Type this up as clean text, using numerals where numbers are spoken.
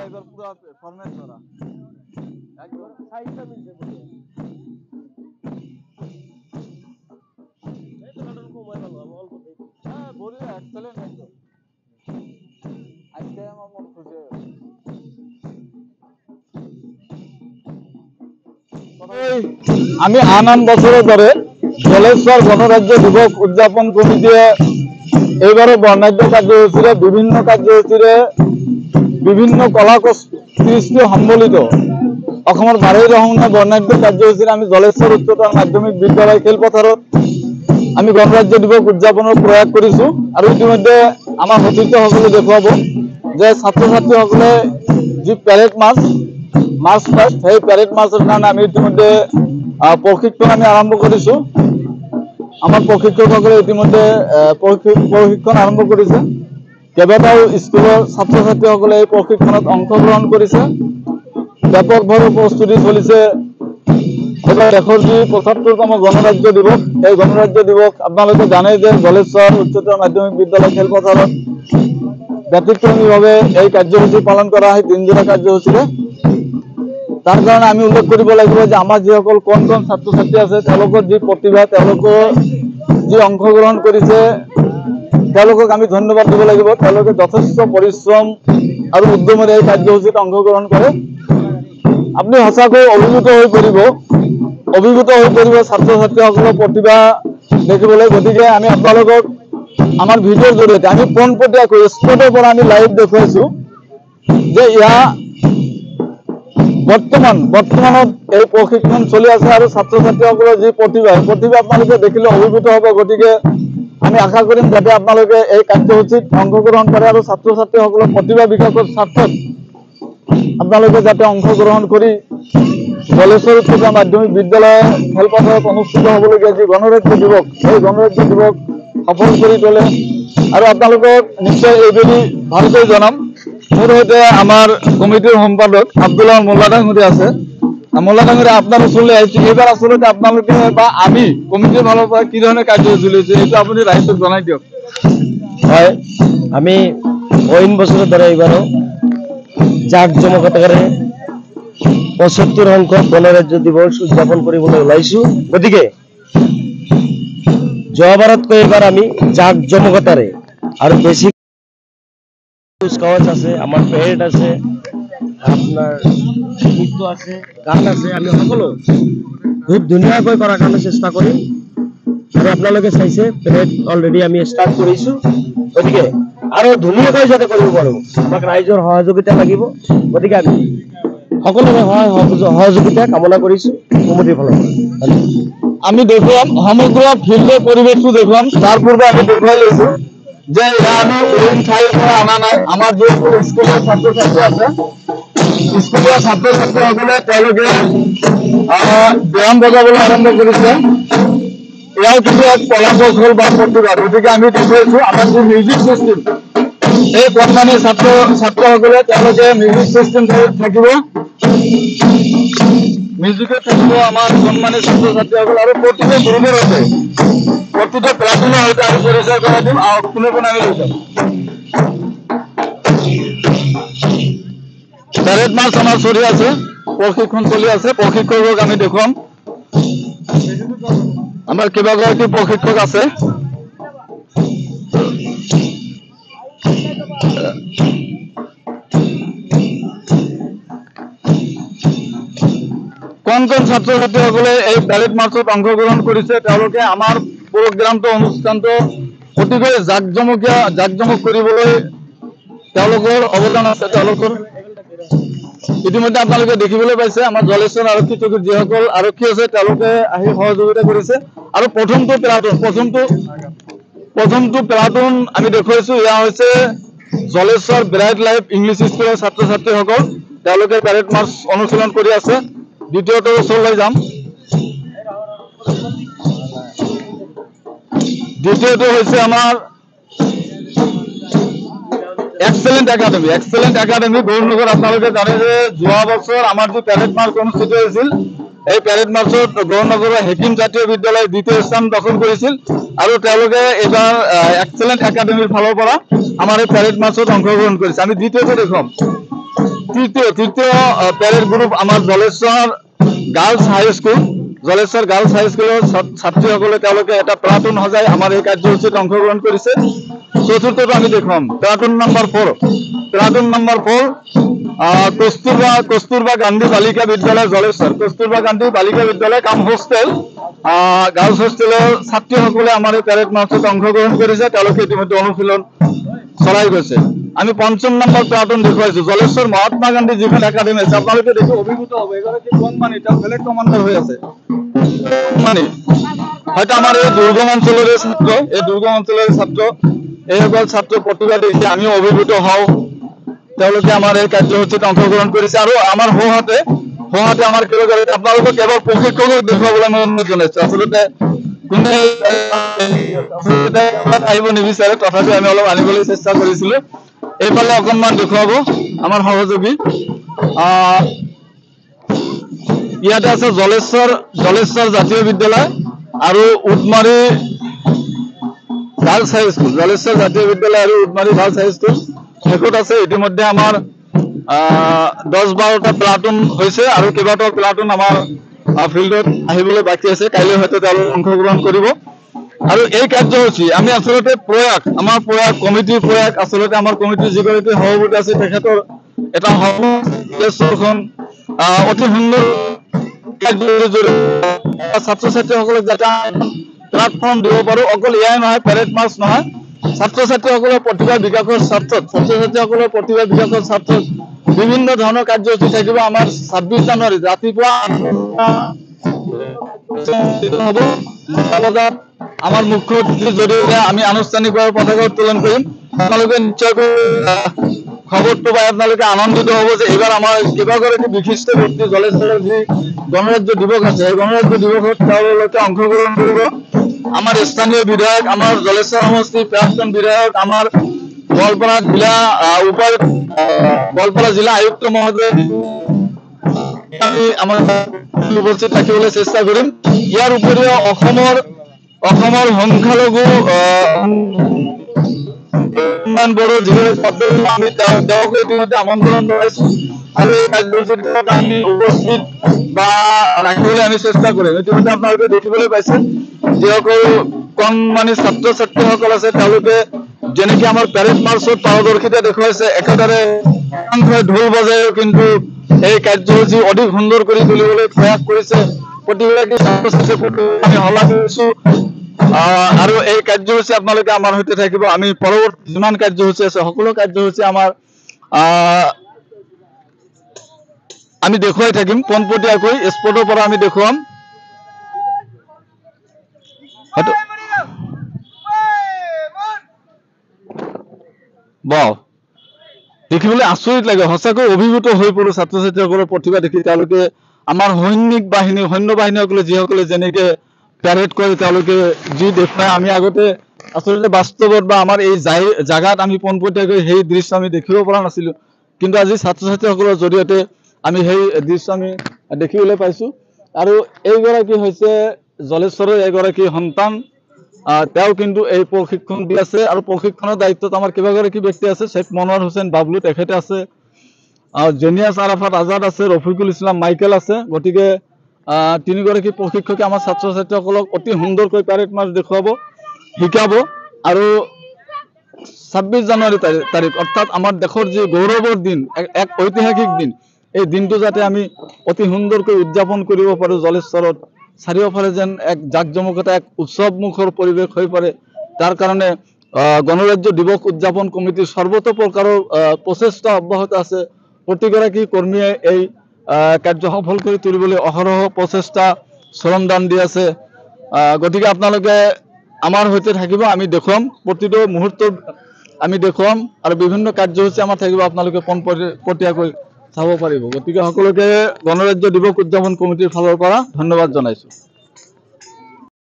এবার পুরো ফরম্যাট করা একদম সাইজটা মিলছে পুরো। এই তো কমাই ভালো আমি অল্প দেই। হ্যাঁ বলি এক্সেলেন্ট একদম আজকে আমার মন খুশি হয়ে গেছে। আমি আনান বছর ধরে জলেশ্বর গণরাজ্য দিবস উদযাপন কমিটিয়ে এইবারে বর্ণাঢ্য কার্যসূচীরে বিভিন্ন কাৰ্যসূচীৰে বিভিন্ন কলা কৃষ্টি সম্বলিত অসমৰ বাৰেই ৰহণীয়া বৰ্ণাঢ্য কাৰ্যসূচীৰে আমি জলেশ্বৰ উচ্চতৰ মাধ্যমিক বিদ্যালয় খেলপথাৰত আমি গণৰাজ্য দিৱস উদযাপনৰ প্ৰয়াস কৰিছো আৰু ইতিমধ্যে আমাৰ সতীৰ্থসকলে দেখুৱাব যে ছাত্ৰ ছাত্ৰীসকলে যি পেৰেড মাৰ্চ পাষ্ট সেই পেৰেড মাৰ্চৰ কাৰণে আমি ইতিমধ্যে প্ৰশিক্ষণ আমি আৰম্ভ কৰিছো। আমাৰ প্ৰশিক্ষকসকলে ইতিমধ্যে প্ৰশিক্ষণ আৰম্ভ কৰিছে। কেইবাটাও স্কুলৰ ছাত্ৰ ছাত্ৰীসকলে এই প্ৰশিক্ষণত অংশগ্ৰহণ কৰিছে। ব্যাপকভাৱে প্ৰস্তুতি চলিছে। এবাৰ দেশৰ যি ৭৫তম গণৰাজ্য দিৱস এই গণৰাজ্য দিৱস আপোনালোকে জানে যে জলেশ্বৰ উচ্চতৰ মাধ্যমিক বিদ্যালয় খেলপথাৰত ব্যতিক্ৰমীভাৱে এই কাৰ্যসূচী পালন কৰা হয় ৩ দিনৰ কাৰ্যসূচীৰে। তাৰ কাৰণে আমি উল্লেখ কৰিব লাগিব যে আমাৰ যিসকল কণ ছাত্ৰ ছাত্ৰী আছে তেওঁলোকৰ যি প্ৰতিভা তেওঁলোকৰ যি অংশগ্ৰহণ কৰিছে তেওঁলোকক আমি ধন্যবাদ দিব লাগিব। তেওঁলোকে যথেষ্ট পৰিশ্ৰম আৰু উদ্যমেৰে এই কাৰ্যসূচীত অংশগ্ৰহণ কৰে। আপুনি সঁচাকৈ অভিভূত হৈ পৰিব ছাত্ৰ ছাত্ৰীসকলৰ প্ৰতিভা দেখিবলৈ। গতিকে আমি আপোনালোকক আমাৰ ভিডিঅ'ৰ জৰিয়তে আমি পোনপটীয়াকৈ স্পটৰ পৰা আমি লাইভ দেখুৱাইছো যে বৰ্তমানত এই প্ৰশিক্ষণ চলি আছে আৰু ছাত্ৰ ছাত্ৰীসকলৰ যি প্ৰতিভা আপোনালোকে দেখিলে অভিভূত হ'ব। গতিকে আমি আশা কৰিম যাতে আপোনালোকে এই কাৰ্যসূচীত অংশগ্ৰহণ কৰে আৰু ছাত্ৰ ছাত্ৰীসকলৰ প্ৰতিভা বিকাশৰ স্বাৰ্থত আপোনালোকে যাতে অংশগ্ৰহণ কৰি জলেশ্বৰ উচ্চতৰ মাধ্যমিক বিদ্যালয় খেলপথাৰত অনুষ্ঠিত হ'বলগীয়া যি গণৰাজ্য দিৱস সেই গণৰাজ্য দিৱস সফল কৰি তোলে। আৰু আপোনালোকক নিশ্চয় এইবুলি ভালকৈ জনাম, মোৰ সৈতে আমাৰ কমিটিৰ সম্পাদক আব্দুল্লাহ মোল্লা ডাঙৰীয়া আছে। মোল্লা ডাঙৰীয়া আপোনাৰ ওচৰলৈ আহিছে। এইবাৰ আচলতে আপোনালোকে বা আমি কমিটিৰ ফালৰ পৰা কি ধৰণে কাৰ্যসূচী লৈছে এইটো আপুনি ৰাইজক জনাই দিয়ক। হয়, আমি অইন বছৰৰ দৰে এইবাৰো জাকজমকতাৰে ৭৫ সংখ্যক গণৰাজ্য দিৱস উদযাপন কৰিবলৈ ওলাইছো। গতিকে যোৱাবাৰতকৈ এইবাৰ আমি জাকজমকতাৰে আৰু বেছি কুচকাৱাজ আছে, আমাৰ পেৰেড আছে, আপোনাৰ নৃত্য আছে, গান আছে, আমি সকলো খুব ধুনীয়াকৈ কৰাৰ কাৰণে চেষ্টা কৰিম। আৰু আপোনালোকে চাইছে পেৰেড অলৰেডি আমি ষ্টাৰ্ট কৰিছো। গতিকে আৰু ধুনীয়াকৈ যাতে কৰিব পাৰোঁ আমাক ৰাইজৰ সহযোগিতা লাগিব। গতিকে আমি সকলোৰে সহযোগিতা কামনা কৰিছো কমিটিৰ ফালৰ পৰা। আমি দেখুৱাম সমগ্ৰ ফিল্ডৰ পৰিৱেশটো দেখুৱাম। তাৰ পূৰ্বে আমি দেখুৱাই লৈছো যে আমি ঠাইৰ পৰা অনা নাই। আমাৰ যিসকল স্কুলীয়া ছাত্ৰ ছাত্ৰী আছে স্কুলীয়া ছাত্ৰ ছাত্ৰীসকলে তেওঁলোকে ব্যায়াম বজাবলৈ আৰম্ভ কৰিছে। এয়াও কিন্তু এক কলা কৌশল বা প্ৰতিভা। গতিকে আমি দেখুৱাইছো আমাৰ যি মিউজিক চিষ্টেম এই কণমানি ছাত্ৰসকলে তেওঁলোকে মিউজিক চিষ্টেম থাকিব, মিউজিকত থাকিব আমাৰ কণমানি ছাত্ৰ ছাত্ৰীসকল আৰু প্ৰতিটো গ্ৰুপৰ সৈতে প্ৰতিটো প্লাটুনৰ সৈতে আমি পৰিচয় কৰাই দিম। কোনে কোনে আমি লৈ যাম। পেৰেড মাৰ্চ আমাৰ চলি আছে, প্ৰশিক্ষণ চলি আছে। প্ৰশিক্ষকক আমি দেখুৱাম। আমাৰ কেইবাগৰাকী প্ৰশিক্ষক আছে। কোন ছাত্ৰ ছাত্ৰীসকলে এই পেৰেড মাৰ্চত অংশগ্ৰহণ কৰিছে তেওঁলোকে আমাৰ প্ৰগ্ৰামটো অনুষ্ঠানটো অতিকৈ জাকজমক কৰিবলৈ তেওঁলোকৰ অৱদান আছে। তেওঁলোকৰ ইতিমধ্যে আপোনালোকে দেখিবলৈ পাইছে আমাৰ জলেশ্বৰ আৰক্ষী চকীত যিসকল আৰক্ষী আছে তেওঁলোকে আহি সহযোগিতা কৰিছে। আৰু প্ৰথমটো প্লাটুন আমি দেখুৱাইছো। এয়া হৈছে জলেশ্বৰ ব্ৰাইট লাইফ ইংলিছ স্কুলৰ ছাত্ৰ ছাত্ৰীসকল। তেওঁলোকে পেৰেড মাৰ্চ অনুশীলন কৰি আছে। দ্বিতীয়টো ওচৰলৈ যাম। দ্বিতীয়টো হৈছে আমাৰ এক্সেলেন্ট একাডেমি গৌৰনগৰ। আপোনালোকে জানে যে যোৱা বছৰ আমাৰ যি পেৰেড মাৰ্চ অনুষ্ঠিত হৈছিল এই পেৰেড মাৰ্চত গৌৰনগৰৰ হেকিম জাতীয় বিদ্যালয় দ্বিতীয় স্থান দখল কৰিছিল আৰু তেওঁলোকে এইবাৰ এক্সেলেন্ট একাডেমিৰ ফালৰ পৰা আমাৰ এই পেৰেড মাৰ্চত অংশগ্ৰহণ কৰিছে। আমি দ্বিতীয়টো দেখুৱাম। তৃতীয় প্যাৰেড গ্ৰুপ আমাৰ জলেশ্বৰ গাৰ্লছ হাই স্কুল। জলেশ্বৰ গাৰ্লছ হাই স্কুলৰ ছাত্ৰীসকলে তেওঁলোকে এটা প্লাটুন সজাই আমাৰ এই কাৰ্যসূচীত অংশগ্ৰহণ কৰিছে। চতুৰ্থটো আমি দেখুৱাম platoon number 4। Platoon number 4 Kasturba Gandhi বালিকা বিদ্যালয় জলেশ্বৰ। কস্তুৰবা গান্ধী বালিকা বিদ্যালয় কাম হোষ্টেল গাৰ্লছ হোষ্টেলৰ ছাত্ৰীসকলে আমাৰ এই প্যাৰেড মাৰ্চত অংশগ্ৰহণ কৰিছে। তেওঁলোকে ইতিমধ্যে অনুশীলন চলাই গৈছে। আমি 5ম নম্বৰ প্লাটুন দেখুৱাইছো জলেশ্বৰ মহাত্মা গান্ধী যিখন একাডেমি আছে। আপোনালোকে দেখি অভিভূত হ'ব। এগৰাকী কণমানি তেওঁ বেলেগ কমাণ্ডাৰ হৈ আছে। মানে হয়তো আমাৰ এই দুৰ্গম অঞ্চলৰে ছাত্ৰ, এইসকল ছাত্ৰ প্ৰতিভা দেখি আমিও অভিভূত হওঁ। তেওঁলোকে আমাৰ এই কাৰ্যসূচীত অংশগ্ৰহণ কৰিছে আৰু আমাৰ সোঁহাতে আমাৰ কেইগৰাকী আপোনালোকক কেৱল প্ৰশিক্ষকক দেখুৱাবলৈ মই অনুৰোধ জনাইছো। আচলতে কোনে আহিব নিবিচাৰে, তথাপিও আমি অলপ আনিবলৈ চেষ্টা কৰিছিলো। এইফালে অকণমান দেখুৱাব আমাৰ সহযোগী। ইয়াতে আছে জলেশ্বৰ জাতীয় বিদ্যালয় আৰু উটমাৰী গাৰ্লছ হাই স্কুল। জলেশ্বৰ জাতীয় বিদ্যালয় আৰু উটমাৰী গাৰ্লছ হাই স্কুল শেষত আছে। ইতিমধ্যে আমাৰ 10-12টা প্লাটুন হৈছে আৰু কেইবাটাও প্লাটুন আমাৰ ফিল্ডত আহিবলৈ বাকী আছে। কাইলৈ হয়তো তেওঁলোকে অংশগ্ৰহণ কৰিব। আৰু এই কাৰ্যসূচী আমি আচলতে আমাৰ কমিটিৰ প্ৰয়াস আচলতে আমাৰ কমিটিৰ যিগৰাকী সভাপতি আছে তেখেতৰ এটা সভাখন অতি সুন্দৰ কাৰ্যসূচীৰ জৰিয়তে ছাত্ৰ ছাত্ৰীসকলক যাতে প্লেটফৰ্ম দিব পাৰো। অকল এয়াই নহয়, পেৰেড মাৰ্চ নহয়, ছাত্ৰ ছাত্ৰীসকলৰ প্ৰতিভা বিকাশৰ স্বাৰ্থত বিভিন্ন ধৰণৰ কাৰ্যসূচী থাকিব। আমাৰ 26 জানুৱাৰীত ৰাতিপুৱা হ'ব বজাত আমাৰ মুখ্য অতিথিৰ জৰিয়তে আমি আনুষ্ঠানিকভাৱে পতাকা উত্তোলন কৰিম। আপোনালোকে নিশ্চয়কৈ খবৰটো পাই আপোনালোকে আনন্দিত হ'ব যে এইবাৰ আমাৰ কেইবাগৰাকী বিশিষ্ট ব্যক্তি জলেশ্বৰৰ যি গণৰাজ্য দিৱস আছে সেই গণৰাজ্য দিৱসত তেওঁলোকে অংশগ্ৰহণ কৰিব। আমাৰ স্থানীয় বিধায়ক, আমাৰ জলেশ্বৰ সমষ্টিৰ প্ৰাক্তন বিধায়ক, আমাৰ গোৱালপাৰা জিলা আয়ুক্ত মহোদয় আমাৰ উপস্থিত থাকিবলৈ চেষ্টা কৰিম। ইয়াৰ উপৰিও অসমৰ সংখ্যালঘু বড়ো যিগৰাকী আমি তেওঁকো ইতিমধ্যে আমন্ত্ৰণ জনাইছো আৰু এই কাৰ্যসূচীত আমি উপস্থিত বা ৰাখিবলৈ আমি চেষ্টা কৰিম। ইতিমধ্যে আপোনালোকে দেখিবলৈ পাইছে যিসকল কণমানি ছাত্ৰ ছাত্ৰীসকল আছে তেওঁলোকে যেনেকে আমাৰ পেৰেড মাৰ্চত পাৰদৰ্শিতা দেখুৱাইছে, একেদৰে ঢোল বজাই কিন্তু এই কাৰ্যসূচী অধিক সুন্দৰ কৰি তুলিবলৈ প্ৰয়াস কৰিছে। প্ৰতিগৰাকী ছাত্ৰ ছাত্ৰীৰ প্ৰতি আমি শলাগ লৈছো আৰু এই কাৰ্যসূচী আপোনালোকে আমাৰ সৈতে থাকিব। আমি পৰৱৰ্তী যিমান কাৰ্যসূচী আছে সকলো কাৰ্যসূচী আমি দেখুৱাই থাকিম পোনপটীয়াকৈ। স্পটৰ পৰা আমি দেখুৱাম। দেখিবলৈ আচৰিত লাগে, সঁচাকৈ অভিভূত হৈ পৰো ছাত্ৰ ছাত্ৰীসকলৰ প্ৰতিভা দেখি। তেওঁলোকে আমাৰ সৈন্য বাহিনীসকলে যিসকলে যেনেকে পেৰেড কৰে, তেওঁলোকে যি দেখুৱাই আমি আগতে আচলতে বাস্তৱত বা আমাৰ এই জাগাত আমি পোনপটীয়াকৈ সেই দৃশ্য আমি দেখিব পৰা নাছিলো। কিন্তু আজি ছাত্ৰ ছাত্ৰীসকলৰ জৰিয়তে আমি সেই দৃশ্য আমি দেখিবলৈ পাইছো। আৰু এইগৰাকী হৈছে জলেশ্বৰৰ এগৰাকী সন্তান। তেওঁ কিন্তু এই প্ৰশিক্ষণ দি আছে আৰু প্ৰশিক্ষণৰ দায়িত্বত আমাৰ কেইবাগৰাকী ব্যক্তি আছে। শেখ মনোৱাৰ হুছেইন বাবলু তেখেতে আছে, জেনিয়াছ আৰাফাত আজাদ আছে, ৰফিকুল ইছলাম মাইকেল আছে। গতিকে তিনিগৰাকী প্ৰশিক্ষকে আমাৰ ছাত্ৰ ছাত্ৰীসকলক অতি সুন্দৰকৈ পেৰেড মাৰ্চ দেখুৱাব, শিকাব আৰু 26 জানুৱাৰী তাৰিখ অৰ্থাৎ আমাৰ দেশৰ যি গৌৰৱৰ দিন, এক ঐতিহাসিক দিন, এই দিনটো যাতে আমি অতি সুন্দৰকৈ উদযাপন কৰিব পাৰো। জলেশ্বৰত চাৰিওফালে যেন এক জাকজমকতা, এক উৎসৱমুখৰ পৰিৱেশ হৈ পৰে, তাৰ কাৰণে গণৰাজ্য দিৱস উদযাপন কমিটিৰ সৰ্বতো প্ৰকাৰৰ প্ৰচেষ্টা অব্যাহত আছে। প্ৰতিগৰাকী কৰ্মীয়ে এই কাৰ্য সফল কৰি তুলিবলৈ অহৰহ প্ৰচেষ্টা শ্ৰমদান দি আছে। গতিকে আপোনালোকে আমাৰ সৈতে থাকিব, আমি দেখুৱাম, প্ৰতিটো মুহূৰ্তত আমি দেখুৱাম আৰু বিভিন্ন কাৰ্যসূচী আমাৰ থাকিব, আপোনালোকে পোনপটীয়াকৈ চাব পাৰিব। গতিকে সকলোকে গণৰাজ্য দিৱস উদযাপন কমিটিৰ ফালৰ পৰা ধন্যবাদ জনাইছো।